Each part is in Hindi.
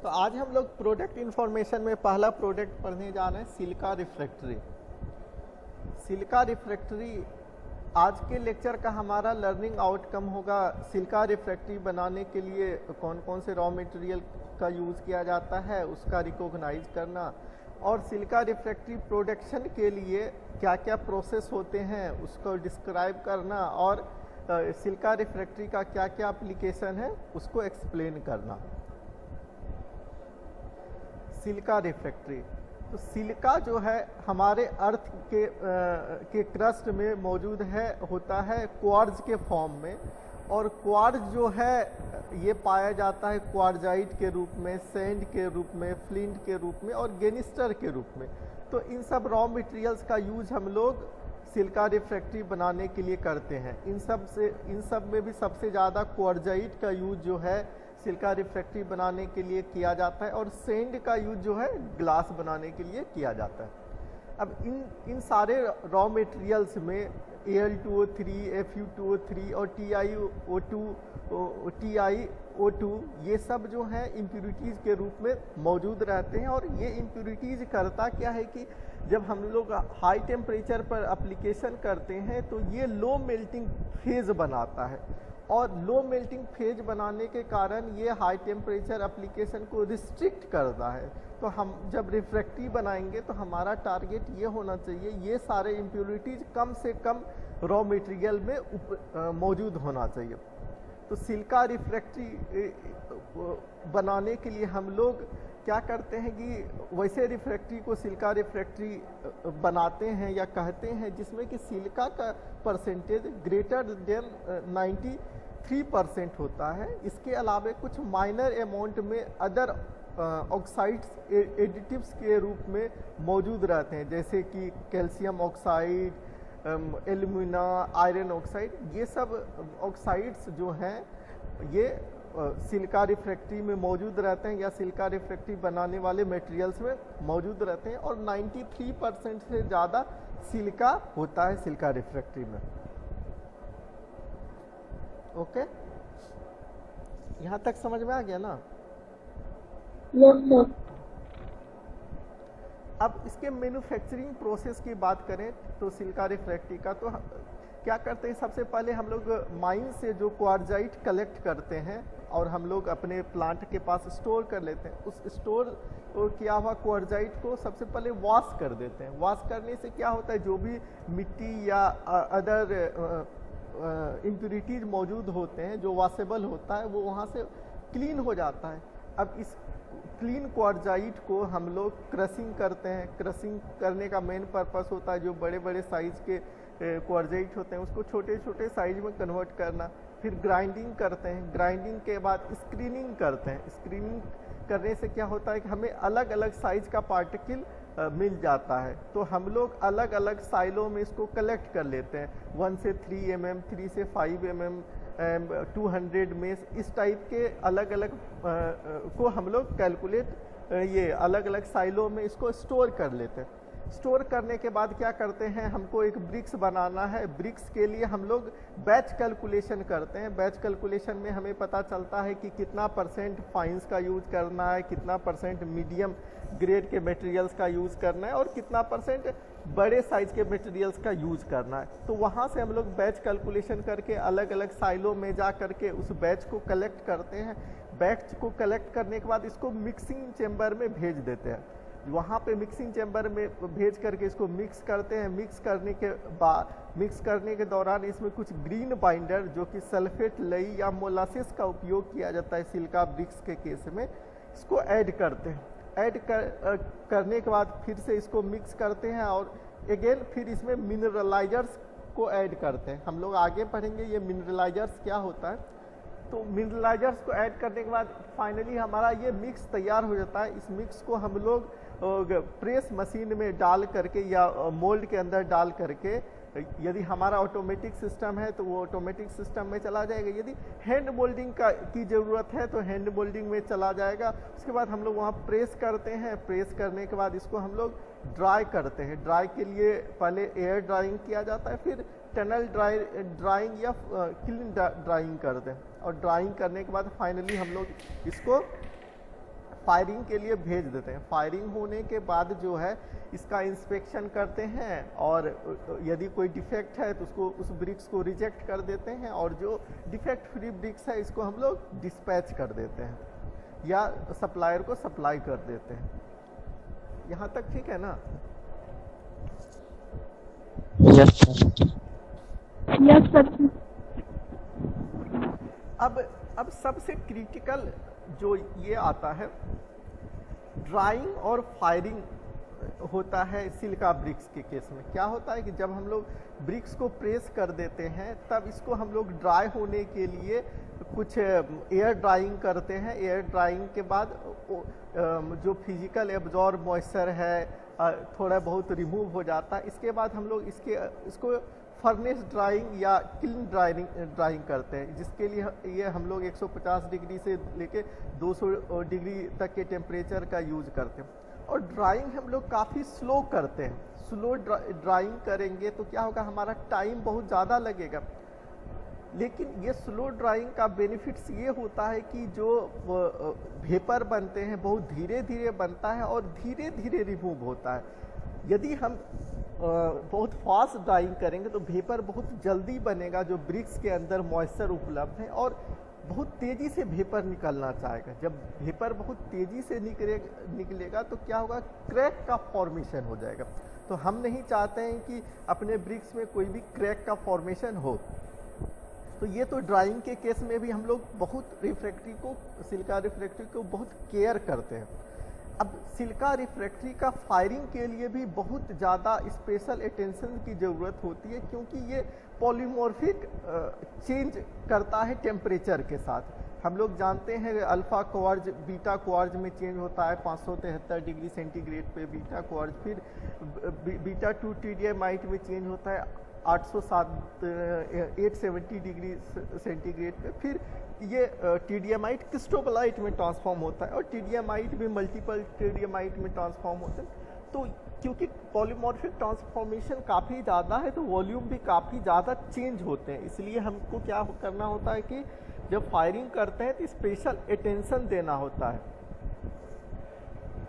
तो आज हम लोग प्रोडक्ट इंफॉर्मेशन में पहला प्रोडक्ट पढ़ने जा रहे हैं सिलिका रिफ्रैक्टरी। सिलिका रिफ्रैक्टरी आज के लेक्चर का हमारा लर्निंग आउटकम होगा। सिलिका रिफ्रैक्टरी बनाने के लिए कौन कौन से रॉ मटेरियल का यूज़ किया जाता है उसका रिकॉग्नाइज करना, और सिलिका रिफ्रैक्टरी प्रोडक्शन के लिए क्या क्या प्रोसेस होते हैं उसको डिस्क्राइब करना, और सिलिका रिफ्रैक्टरी का क्या क्या एप्लीकेशन है उसको एक्सप्लेन करना। सिलिका रिफ्रैक्टरी, तो सिलिका जो है हमारे अर्थ के क्रस्ट में मौजूद है, होता है क्वार्ट्ज के फॉर्म में, और क्वार्ट्ज जो है ये पाया जाता है क्वार्जाइट के रूप में, सैंड के रूप में, फ्लिंट के रूप में और गेनिस्टर के रूप में। तो इन सब रॉ मटेरियल्स का यूज हम लोग सिलिका रिफ्रैक्टरी बनाने के लिए करते हैं। इन सब में भी सबसे ज़्यादा क्वार्जाइट का यूज जो है सिलिका रिफ्रैक्टरी बनाने के लिए किया जाता है, और सैंड का यूज जो है ग्लास बनाने के लिए किया जाता है। अब इन सारे रॉ मटेरियल्स में Al2O3, Fu2O3 और TiO2 ये सब जो हैं इम्प्यूरिटीज़ के रूप में मौजूद रहते हैं। और ये इम्प्यूरिटीज़ करता क्या है कि जब हम लोग हाई टेम्परेचर पर एप्लीकेशन करते हैं तो ये लो मेल्टिंग फेज बनाता है, और लो मेल्टिंग फेज बनाने के कारण ये हाई टेम्परेचर एप्लीकेशन को रिस्ट्रिक्ट करता है। तो हम जब रिफ्रैक्टरी बनाएंगे तो हमारा टारगेट ये होना चाहिए ये सारे इम्प्यूरिटीज़ कम से कम रॉ मटेरियल में मौजूद होना चाहिए। तो सिलिका रिफ्रैक्टरी बनाने के लिए हम लोग क्या करते हैं कि वैसे रिफ्रैक्टरी को सिलिका रिफ्रैक्टरी बनाते हैं या कहते हैं जिसमें कि सिलिका का परसेंटेज ग्रेटर देन 93% होता है। इसके अलावा कुछ माइनर अमाउंट में अदर ऑक्साइड्स एडिटिव्स के रूप में मौजूद रहते हैं, जैसे कि calcium oxide, alumina, iron oxide. ये सब ऑक्साइड्स जो हैं ये सिलिका रिफ्रैक्टरी में मौजूद रहते हैं या सिलिका रिफ्रैक्टरी बनाने वाले मटेरियल्स में मौजूद रहते हैं, और 93% से ज़्यादा सिलिका होता है सिलिका रिफ्रैक्टरी में। ओके, यहाँ तक समझ में आ गया ना? अब इसके मैन्युफैक्चरिंग प्रोसेस की बात करें तो सिलिका रिफ्रैक्टरी का, तो क्या करते हैं सबसे पहले हम लोग माइन से जो क्वार्जाइट कलेक्ट करते हैं और हम लोग अपने प्लांट के पास स्टोर कर लेते हैं। उस स्टोर किया हुआ क्वार्जाइट को सबसे पहले वॉश कर देते हैं। वॉश करने से क्या होता है, जो भी मिट्टी या अदर इम्प्यूरिटीज मौजूद होते हैं जो वॉशेबल होता है वो वहाँ से क्लीन हो जाता है। अब इस क्लीन क्वार्जाइट को हम लोग क्रशिंग करते हैं। क्रशिंग करने का मेन पर्पस होता है जो बड़े बड़े साइज़ के क्वार्जाइट होते हैं उसको छोटे छोटे साइज में कन्वर्ट करना। फिर ग्राइंडिंग करते हैं। ग्राइंडिंग के बाद स्क्रीनिंग करते हैं। स्क्रीनिंग करने से क्या होता है कि हमें अलग अलग साइज़ का पार्टिकल मिल जाता है। तो हम लोग अलग अलग साइलों में इसको कलेक्ट कर लेते हैं, 1 से 3 mm, 3 से 5 mm, 200 में, इस टाइप के अलग अलग को हम लोग कैलकुलेट ये अलग अलग साइलों में इसको स्टोर कर लेते हैं। स्टोर करने के बाद क्या करते हैं, हमको एक ब्रिक्स बनाना है। ब्रिक्स के लिए हम लोग बैच कैलकुलेशन करते हैं। बैच कैलकुलेशन में हमें पता चलता है कि कितना % फाइन्स का यूज़ करना है, कितना % मीडियम ग्रेड के मटेरियल्स का यूज़ करना है, और कितना % बड़े साइज के मटेरियल्स का यूज़ करना है। तो वहाँ से हम लोग बैच कैलकुलेशन करके अलग अलग साइलों में जा करके उस बैच को कलेक्ट करते हैं। बैच को कलेक्ट करने के बाद इसको मिक्सिंग चेम्बर में भेज देते हैं। वहाँ पे मिक्सिंग चैम्बर में भेज करके इसको मिक्स करते हैं। मिक्स करने के दौरान इसमें कुछ ग्रीन बाइंडर जो कि सल्फेट लई या मोलासिस का उपयोग किया जाता है सिलिका ब्रिक्स के केस में, इसको ऐड करते हैं। ऐड करने के बाद फिर से इसको मिक्स करते हैं और अगेन फिर इसमें मिनरलाइजर्स को ऐड करते हैं। हम लोग आगे पढ़ेंगे ये मिनरलाइजर्स क्या होता है। तो मिनरलाइजर्स को ऐड करने के बाद फाइनली हमारा ये मिक्स तैयार हो जाता है। इस मिक्स को हम लोग प्रेस मशीन में डाल करके या मोल्ड के अंदर डाल करके, यदि हमारा ऑटोमेटिक सिस्टम है तो वो ऑटोमेटिक सिस्टम में चला जाएगा, यदि हैंड मोल्डिंग की ज़रूरत है तो हैंड मोल्डिंग में चला जाएगा। उसके बाद हम लोग वहाँ प्रेस करते हैं। प्रेस करने के बाद इसको हम लोग ड्राई करते हैं। ड्राई के लिए पहले एयर ड्राइंग किया जाता है, फिर टनल ड्राइंग या क्लीन ड्राइंग करते हैं, और ड्राइंग करने के बाद फाइनली हम लोग इसको फायरिंग के लिए भेज देते हैं। फायरिंग होने के बाद जो है इसका इंस्पेक्शन करते हैं और यदि कोई डिफेक्ट है तो उसको उस ब्रिक्स को रिजेक्ट कर देते हैं और जो डिफेक्ट फ्री ब्रिक्स है इसको हम लोग डिस्पैच कर देते हैं या सप्लायर को सप्लाई कर देते हैं। यहाँ तक ठीक है ना? Yes sir. Yes sir. अब सबसे क्रिटिकल जो ये आता है, ड्राइंग और फायरिंग होता है सिलिका ब्रिक्स के केस में। क्या होता है कि जब हम लोग ब्रिक्स को प्रेस कर देते हैं तब इसको हम लोग ड्राई होने के लिए कुछ एयर ड्राइंग करते हैं। एयर ड्राइंग के बाद जो फिजिकल एब्जॉर्ब मॉइस्चर है थोड़ा बहुत रिमूव हो जाता है। इसके बाद हम लोग इसको फर्नेस ड्राइंग या क्लीन ड्राइंग करते हैं, जिसके लिए ये हम लोग 150 डिग्री से लेके 200 डिग्री तक के टेम्परेचर का यूज़ करते हैं। और ड्राइंग हम लोग काफ़ी स्लो करते हैं। स्लो ड्राइंग करेंगे तो क्या होगा, हमारा टाइम बहुत ज़्यादा लगेगा। लेकिन ये स्लो ड्राइंग का बेनिफिट्स ये होता है कि जो वेपर बनते हैं बहुत धीरे धीरे बनता है और धीरे धीरे रिमूव होता है। यदि हम बहुत फास्ट ड्राइंग करेंगे तो वेपर बहुत जल्दी बनेगा, जो ब्रिक्स के अंदर मॉइस्चर उपलब्ध है और बहुत तेज़ी से वेपर निकलना चाहेगा। जब वेपर बहुत तेज़ी से निकलेगा तो क्या होगा, क्रैक का फॉर्मेशन हो जाएगा। तो हम नहीं चाहते हैं कि अपने ब्रिक्स में कोई भी क्रैक का फॉर्मेशन हो। तो ये तो ड्राइंग के केस में भी हम लोग बहुत सिलिका रिफ्रैक्ट्री को बहुत केयर करते हैं। अब सिलिका रिफ्रैक्ट्री का फायरिंग के लिए भी बहुत ज़्यादा स्पेशल अटेंशन की ज़रूरत होती है, क्योंकि ये पॉलीमॉर्फिक चेंज करता है टेम्परेचर के साथ। हम लोग जानते हैं अल्फ़ा क्वार्ज बीटा क्वार्ज में चेंज होता है 573 डिग्री सेंटीग्रेड पे बीटा क्वार्ज, फिर बीटा 2 TDMite में चेंज होता है 870 डिग्री सेंटीग्रेड पे, फिर ये TDMite क्रिस्टोबलाइट में ट्रांसफॉर्म होता है और TDMite भी मल्टीपल TDMite में ट्रांसफॉर्म होते हैं। तो क्योंकि पॉलीमॉर्फिक ट्रांसफॉर्मेशन काफ़ी ज़्यादा है तो वॉल्यूम भी काफ़ी ज़्यादा चेंज होते हैं। इसलिए हमको क्या करना होता है कि जब फायरिंग करते हैं तो स्पेशल अटेंशन देना होता है।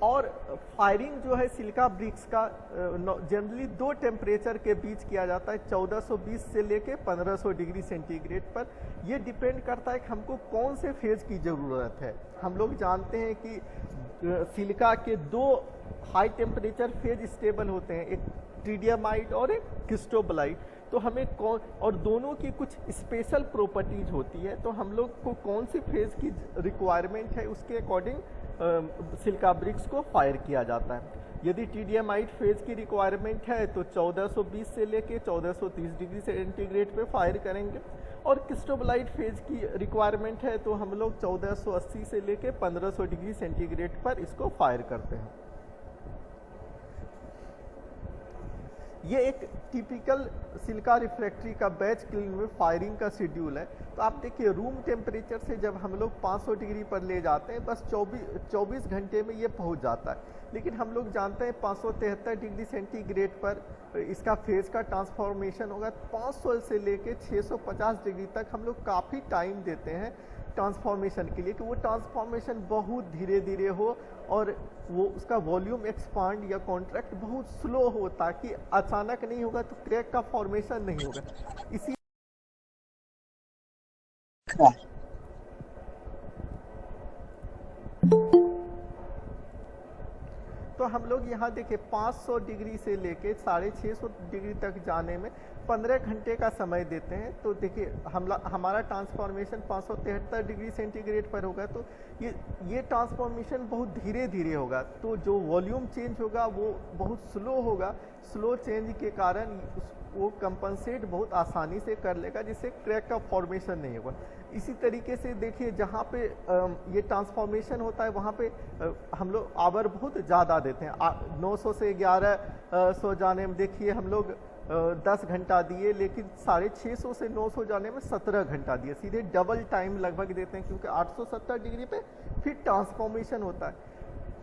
और फायरिंग जो है सिलिका ब्रिक्स का जनरली 2 टेम्परेचर के बीच किया जाता है, 1420 से लेके 1500 डिग्री सेंटीग्रेड पर। ये डिपेंड करता है कि हमको कौन से फेज की ज़रूरत है। हम लोग जानते हैं कि सिलिका के 2 हाई टेम्परेचर फेज स्टेबल होते हैं, एक TDMite और एक क्रिस्टोबलाइट। तो हमें और दोनों की कुछ स्पेशल प्रॉपर्टीज होती है, तो हम लोग को कौन सी फेज की रिक्वायरमेंट है उसके अकॉर्डिंग सिलिका ब्रिक्स को फायर किया जाता है। यदि TDMite फेज की रिक्वायरमेंट है तो 1420 से लेके 1430 डिग्री सेंटीग्रेड पे फायर करेंगे, और क्रिस्टोबलाइट फेज की रिक्वायरमेंट है तो हम लोग 1480 से लेके 1500 डिग्री सेंटीग्रेड पर इसको फायर करते हैं। ये एक टिपिकल सिलिका रिफ्रैक्ट्री का बैच क्लीन में फायरिंग का शेड्यूल है। तो आप देखिए रूम टेम्परेचर से जब हम लोग 500 डिग्री पर ले जाते हैं बस 24 घंटे में ये पहुंच जाता है। लेकिन हम लोग जानते हैं 573 डिग्री सेंटीग्रेड पर इसका फेज का ट्रांसफॉर्मेशन होगा। 500 से लेके 650 डिग्री तक हम लोग काफ़ी टाइम देते हैं ट्रांसफॉर्मेशन के लिए कि वो ट्रांसफॉर्मेशन बहुत धीरे धीरे हो और वो उसका वॉल्यूम एक्सपांड या कॉन्ट्रैक्ट बहुत स्लो हो, ताकि अचानक नहीं होगा तो क्रैक का फॉर्मेशन नहीं होगा। इसी तो हम लोग यहाँ देखिए 500 डिग्री से लेके 650 डिग्री तक जाने में 15 घंटे का समय देते हैं। तो देखिए हमारा ट्रांसफॉर्मेशन 573 डिग्री सेंटीग्रेड पर होगा, तो ये ट्रांसफॉर्मेशन बहुत धीरे धीरे होगा, तो जो वॉल्यूम चेंज होगा वो बहुत स्लो होगा। स्लो चेंज के कारण वो कंपनसेट बहुत आसानी से कर लेगा, जिससे क्रैक का फॉर्मेशन नहीं होगा। इसी तरीके से देखिए जहाँ पे ये ट्रांसफॉर्मेशन होता है वहाँ पे हम लोग आवर बहुत ज़्यादा देते हैं। 900 से 1100 जाने में देखिए हम लोग 10 घंटा दिए, लेकिन 650 से 900 जाने में 17 घंटा दिए, सीधे डबल टाइम लगभग देते हैं, क्योंकि 870 डिग्री पे फिर ट्रांसफॉर्मेशन होता है।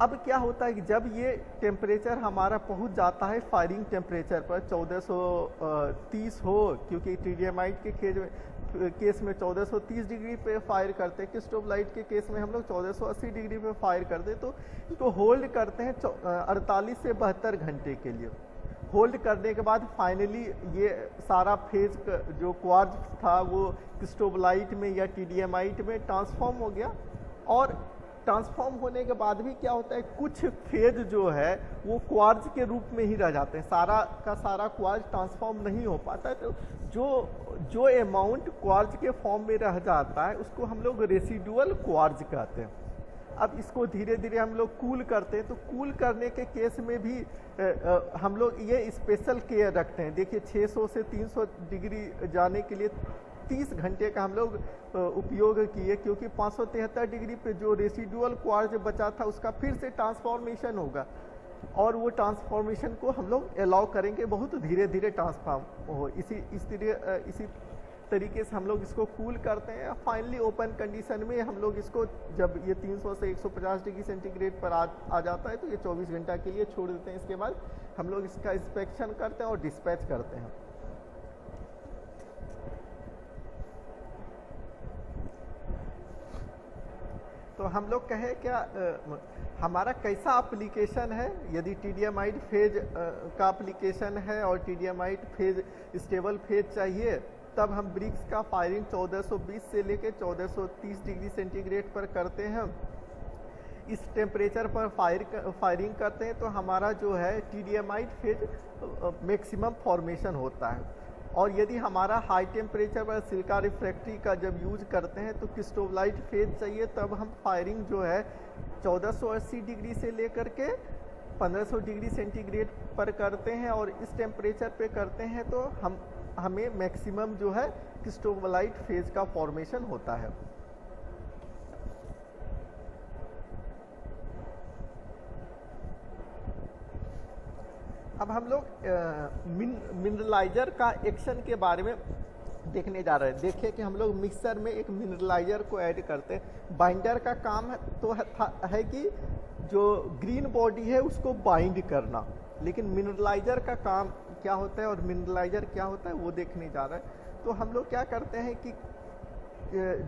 अब क्या होता है कि जब ये टेम्परेचर हमारा पहुंच जाता है फायरिंग टेम्परेचर पर 1430 हो, क्योंकि TDMite के केस में केस में 1430 डिग्री पे फायर करते हैं, क्रिस्टोफ लाइट के केस में हम लोग 1480 डिग्री पे फायर करते हैं। तो इसको होल्ड करते हैं 48 से 72 घंटे के लिए। होल्ड करने के बाद फाइनली ये सारा फेज जो क्वार्ज था वो क्रिस्टोबलाइट में या टीडीएमाइट में ट्रांसफॉर्म हो गया। और ट्रांसफॉर्म होने के बाद भी क्या होता है, कुछ फेज जो है वो क्वार्ज के रूप में ही रह जाते हैं, सारा का सारा क्वार्ज ट्रांसफॉर्म नहीं हो पाता है। तो जो अमाउंट क्वार्ज के फॉर्म में रह जाता है उसको हम लोग रेसिडुअल क्वार्ज कहते हैं। अब इसको धीरे धीरे हम लोग कूल करते हैं। तो कूल करने के केस में भी हम लोग ये स्पेशल केयर रखते हैं। देखिए 600 से 300 डिग्री जाने के लिए 30 घंटे का हम लोग उपयोग किए, क्योंकि 573 डिग्री पे जो रेसिडुअल क्वार्ज बचा था उसका फिर से ट्रांसफॉर्मेशन होगा, और वो ट्रांसफॉर्मेशन को हम लोग अलाउ करेंगे, बहुत धीरे धीरे ट्रांसफॉर्म हो। इसी तरीके से हम लोग इसको कूल करते हैं। फाइनली ओपन कंडीशन में हम लोग इसको जब ये 300 से 150 डिग्री सेंटीग्रेड पर आ जाता है तो ये 24 घंटा के लिए छोड़ देते हैं। इसके बाद हम लोग इसका इंस्पेक्शन करते हैं और डिस्पैच करते हैं। तो हम लोग कहें क्या हमारा कैसा एप्लीकेशन है। यदि टीडीएमाइट फेज का एप्लीकेशन है और टीडीएमाइट फेज स्टेबल फेज चाहिए, तब हम ब्रिक्स का फायरिंग 1420 से लेकर 1430 डिग्री सेंटीग्रेड पर करते हैं। इस टेम्परेचर पर फायरिंग करते हैं तो हमारा जो है टीडीएमाइट फेज मैक्सिमम फॉर्मेशन होता है। और यदि हमारा हाई टेम्परेचर पर सिलिका रिफ्रैक्ट्री का जब यूज करते हैं तो क्रिस्टोबलाइट फेज चाहिए, तब हम फायरिंग जो है 1480 डिग्री से लेकर के 1500 डिग्री सेंटीग्रेड पर करते हैं। और इस टेम्परेचर पे करते हैं तो हमें मैक्सिमम जो है क्रिस्टोबलाइट फेज का फॉर्मेशन होता है। अब हम लोग मिनरलाइजर का एक्शन के बारे में देखने जा रहे हैं। देखिए कि हम लोग मिक्सर में एक मिनरलाइजर को ऐड करते हैं। बाइंडर का काम है कि जो ग्रीन बॉडी है उसको बाइंड करना, लेकिन मिनरलाइजर का काम क्या होता है और मिनरलाइजर क्या होता है वो देखने जा रहे हैं। तो हम लोग क्या करते हैं कि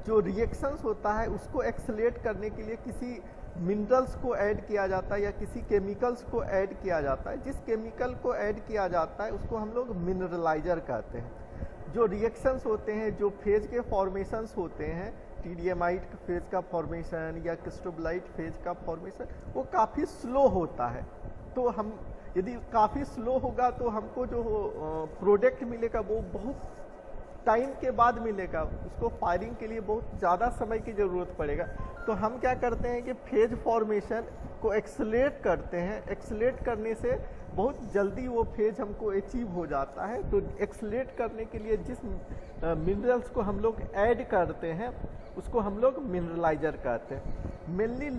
जो रिएक्शंस होता है उसको एक्सेलेरेट करने के लिए किसी मिनरल्स को ऐड किया जाता है या किसी केमिकल्स को ऐड किया जाता है। जिस केमिकल को ऐड किया जाता है उसको हम लोग मिनरलाइजर कहते हैं। जो रिएक्शंस होते हैं, जो फेज के फॉर्मेशंस होते हैं, टीडीएमाइट फेज का फॉर्मेशन या क्रिस्टोबलाइट फेज का फॉर्मेशन, वो काफ़ी स्लो होता है। तो हम यदि काफ़ी स्लो होगा तो हमको जो प्रोडक्ट मिलेगा वो बहुत टाइम के बाद मिलेगा, उसको फायरिंग के लिए बहुत ज़्यादा समय की ज़रूरत पड़ेगा। तो हम क्या करते हैं कि फेज फॉर्मेशन को एक्सेलेरेट करते हैं। एक्सेलेरेट करने से बहुत जल्दी वो फेज हमको अचीव हो जाता है। तो एक्सेलेरेट करने के लिए जिस मिनरल्स को हम लोग ऐड करते हैं उसको हम लोग मिनरलाइजर कहते हैं। मेनली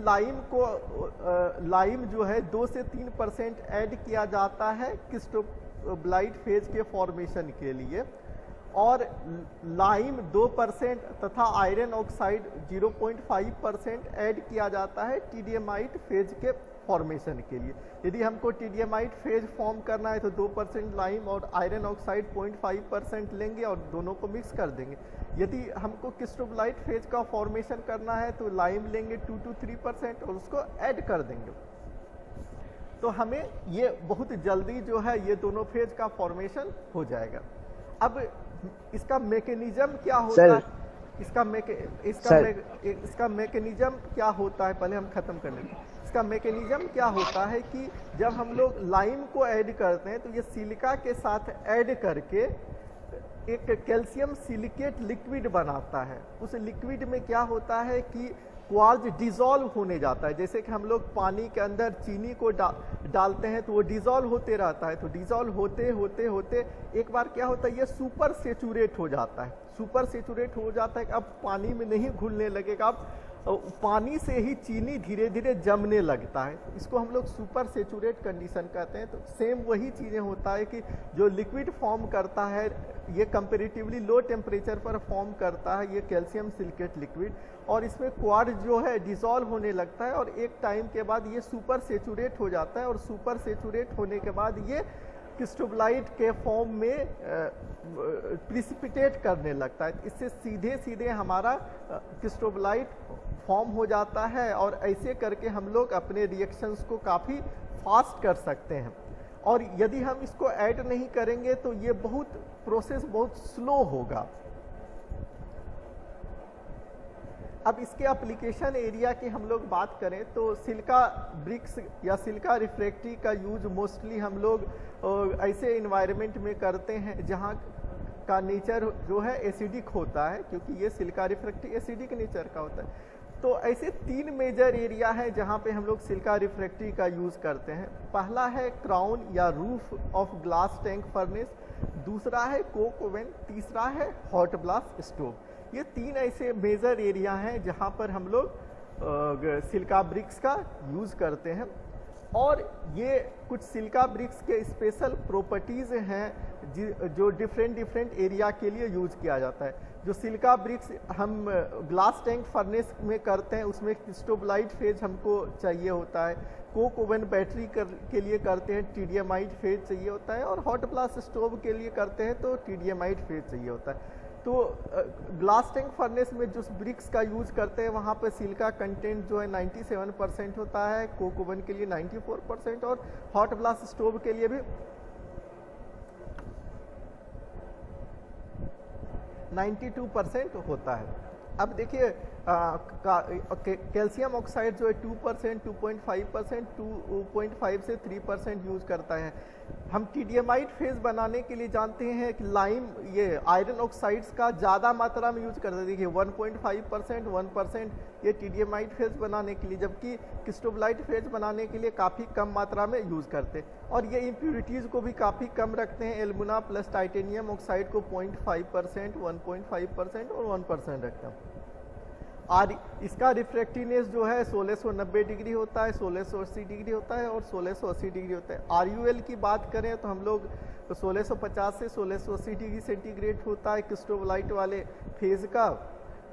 लाइम जो है 2 से 3% ऐड किया जाता है क्रिस्टोबलाइट फेज के फॉर्मेशन के लिए, और लाइम 2% तथा आयरन ऑक्साइड 0.5% ऐड किया जाता है टीडीएमाइट फेज के फॉर्मेशन के लिए। यदि हमको टीडीएमाइट फेज फॉर्म करना है तो 2% लाइम और आयरन ऑक्साइड 0.5% लेंगे और दोनों को मिक्स कर देंगे। यदि हमको क्रिस्टोबलाइट फेज का फॉर्मेशन करना है तो लाइम लेंगे 2 to 3% और उसको ऐड कर देंगे। तो हमें ये बहुत जल्दी जो है ये दोनों फेज का फॉर्मेशन हो जाएगा। अब इसका मैकेनिज्म क्या होता है, इसका मैकेनिज्म क्या होता है, पहले हम खत्म कर लेंगे। इसका मैकेनिज्म क्या होता है कि जब हम लोग लाइम को ऐड करते हैं तो ये सिलिका के साथ ऐड करके एक कैल्शियम सिलिकेट लिक्विड बनाता है। उस लिक्विड में क्या होता है कि क्वार्ज डिज़ोल्व होने जाता है। जैसे कि हम लोग पानी के अंदर चीनी को डालते हैं तो वो डिज़ोल्व होते रहता है। तो डिज़ोल्व होते होते होते एक बार क्या होता है, ये सुपर सेचुरेट हो जाता है। सुपर सेचुरेट हो जाता है कि अब पानी में नहीं घुलने लगेगा, अब पानी से ही चीनी धीरे धीरे जमने लगता है। इसको हम लोग सुपर सेचुरेट कंडीशन कहते हैं। तो सेम वही चीज़ें होता है कि जो लिक्विड फॉर्म करता है ये कंपेरेटिवली लो टेम्परेचर पर फॉर्म करता है ये कैल्शियम सिलिकेट लिक्विड, और इसमें क्वार्ज जो है डिसॉल्व होने लगता है और एक टाइम के बाद ये सुपर सेचुरेट हो जाता है। और सुपर सेचुरेट होने के बाद ये क्रिस्टोबलाइट के फॉर्म में प्रिसिपिटेट करने लगता है। इससे सीधे सीधे हमारा क्रिस्टोबलाइट फॉर्म हो जाता है और ऐसे करके हम लोग अपने रिएक्शंस को काफ़ी फास्ट कर सकते हैं। और यदि हम इसको ऐड नहीं करेंगे तो ये प्रोसेस बहुत स्लो होगा। अब इसके एप्लीकेशन एरिया की हम लोग बात करें तो सिलिका ब्रिक्स या सिलिका रिफ्रैक्ट्री का यूज मोस्टली हम लोग ऐसे इन्वायरमेंट में करते हैं जहाँ का नेचर जो है एसिडिक होता है, क्योंकि ये सिलिका रिफ्रैक्ट्री एसिडिक नेचर का होता है। तो ऐसे 3 मेजर एरिया है जहाँ पे हम लोग सिलिका रिफ्रैक्ट्री का यूज़ करते हैं। पहला है क्राउन या roof of glass tank furnace, दूसरा है कोक ओवन, तीसरा है हॉट ब्लास्ट स्टोव। ये 3 ऐसे मेजर एरिया हैं जहाँ पर हम लोग सिलिका ब्रिक्स का यूज़ करते हैं। और ये कुछ सिलिका ब्रिक्स के स्पेशल प्रॉपर्टीज़ हैं जो डिफरेंट एरिया के लिए यूज किया जाता है। जो सिलिका ब्रिक्स हम ग्लास टैंक फर्नेस में करते हैं उसमें क्रिस्टोबलाइट फेज हमको चाहिए होता है, कोक ओवन बैटरी के लिए करते हैं टीडियमाइट फेज चाहिए होता है, और हॉट ब्लास्ट स्टोव के लिए करते हैं तो टीडियमाइट फेज चाहिए होता है। तो ग्लास टैंक फर्नेस में जो ब्रिक्स का यूज करते हैं वहाँ पर सिलिका कंटेंट जो है 97% होता है, कोक ओवन के लिए 94% और हॉट ब्लास्ट स्टोव के लिए भी 92% होता है। अब देखिए कैल्शियम ऑक्साइड जो है 2%, 2.5%, 2.5 से 3% यूज करता है। हम टीडियमाइट फेज बनाने के लिए जानते हैं कि लाइम ये आयरन ऑक्साइड्स का ज़्यादा मात्रा में यूज करते हैं। देखिए 1.5%, 1% ये टीडियमाइट फेज बनाने के लिए, जबकि क्रिस्टोबलाइट फेज बनाने के लिए काफ़ी कम मात्रा में यूज करते हैं। और ये इम्प्यूरिटीज़ को भी काफ़ी कम रखते हैं। एल्युमिना प्लस टाइटेनियम ऑक्साइड को 0.5%, 1.5% और 1% रखते हैं। और इसका रिफ्रैक्टिवनेस जो है 1690 डिग्री होता है, 1680 डिग्री होता है और 1680 डिग्री होता है। RUL की बात करें तो हम लोग 1650 से 1680 डिग्री सेंटीग्रेड होता है क्रिस्टोबलाइट वाले फेज का,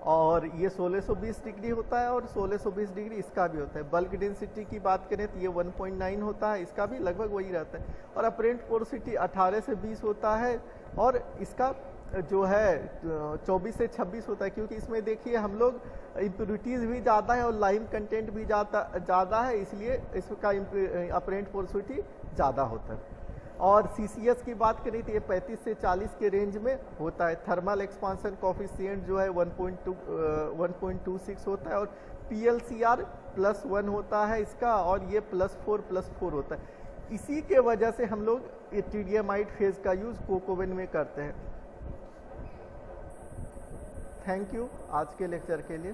और ये 1620 डिग्री होता है और 1620 डिग्री इसका भी होता है। बल्क डेंसिटी की बात करें तो ये 1.9 होता है, इसका भी लगभग वही रहता है। और अपरेंट पोरोसिटी 18 से 20 होता है और इसका जो है 24 से 26 होता है, क्योंकि इसमें देखिए हम लोग इम्प्यूरिटीज़ भी ज़्यादा है और लाइम कंटेंट भी ज़्यादा है, इसलिए इसका अपरेंट पोरोसिटी ज़्यादा होता है। और CCS की बात करें तो ये 35 से 40 के रेंज में होता है। थर्मल एक्सपांसन कोफिशिएंट जो है 1.26 होता है और PLCR +1 होता है इसका, और ये +4 होता है। इसी के वजह से हम लोग ये टीडियमाइट फेज का यूज़ कोक ओवन में करते हैं। थैंक यू आज के लेक्चर के लिए।